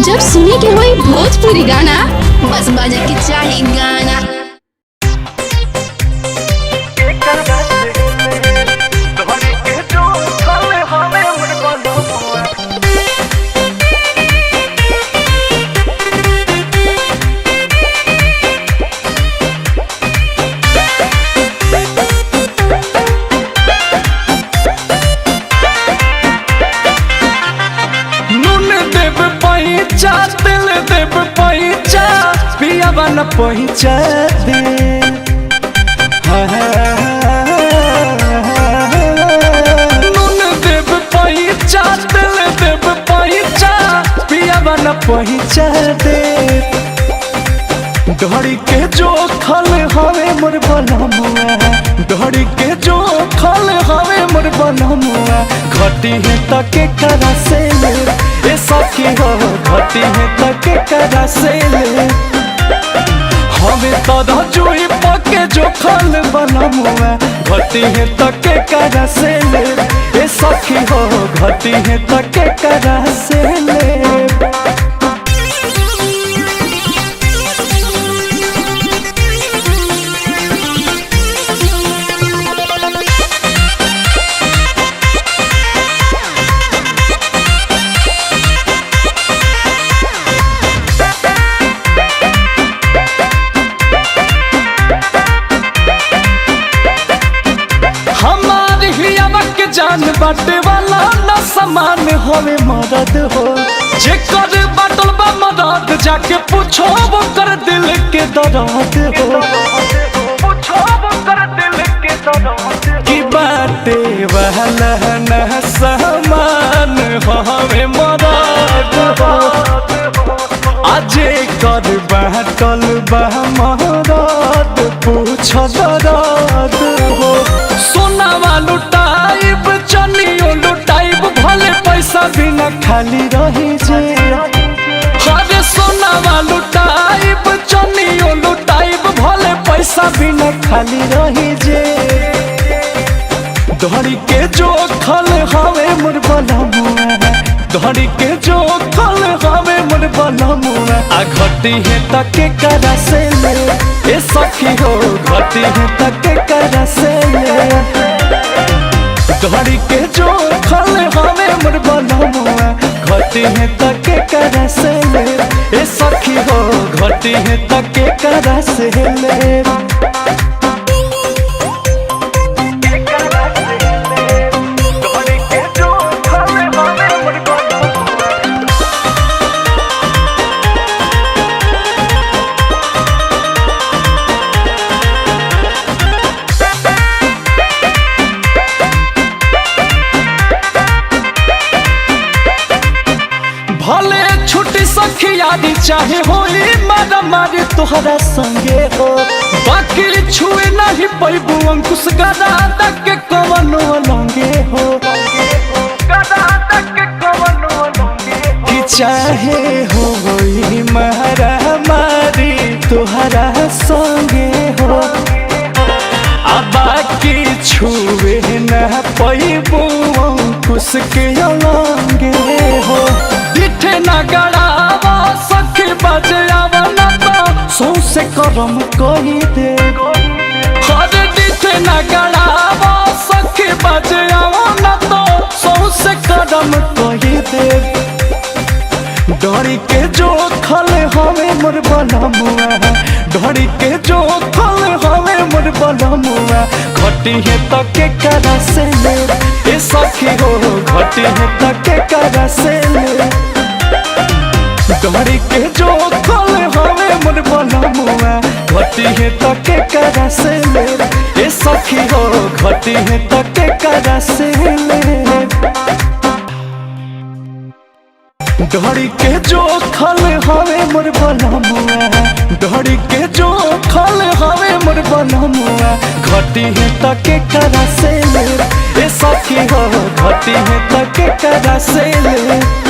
जब सुने के होई भोजपुरी गाना, बस बजे के चाही गाना। तिल देव पैचा पियावा न पैचा दे नून देव पैचा तिल देव पैचा पियावा न पैचा दे डोरी के जो खल हवे मोर बनमुआ डोरी के जो खल हवे मोर बनमुआ घटी है तके करा से ए सखी हो घटी है तके करा से हमें तो जुई पके जो खल बनमुआ घटी है तके करा से ए सखी हो घटी है तके करा से जान बाटे वाला ना समान होवे मदद हो जेकर बाटल बा मदद जाके पूछो वो कर दिल के दर्द हो पूछो वो कर दिल के दर्द की बाटे वाला ना समान होवे मदद हो आज कर बाटल बा मदद पूछो दर्द हो सोना वालू चनियो लुटाइब भले पैसा बिना खाली रही जे हरे सोनावा लुटाइब चनियो लुटाइब भले पैसा बिना खाली रही जे धड़ी के जो खल हवे मोर बनमुआ धड़ी के जो खल हवे मोर बनमुआ आ घटी है तके करा से ले ए सखी हो घटी है तके करा से ले धड़ी के जो खल हवे मोर बनमुआ घटी है तके करा से ले ए सखी हो घटी है तके करा से ले भले छुट्टी सखियारी चाहे होई मारा मारे तोहरा संगे हो बाकी छुए नहीं पैबू अंकुश गदा तक के कवनो लंगे हो कि चाहे होई मारा मारी तोहरा संगे हो आ बाकी छुए न पैबू अंकुश के लंगे हो न गड़ावा सखी बजावा न तो सौसे करम कही दे हर दिखे न गड़ावा सखी बजावा न तो सौसे करम कही दे डोरी के जो खल हवे मोर बनमुआ डोरी के जो खल हवे मोर बनमुआ घटी है तके करा से ले ए सखी हो घटी है तके करा से ले डोरी के जो खल हवे मोर बनमुआ घटी है तके करा से ले ए सखी हो घटी है तके करा से ले डोरी के जो खल हवे मोर बनमुआ डोरी के जो खल हवे मोर बनमुआ घटी है तके करा से ले ए सखी हो घटी है तके करा से ले।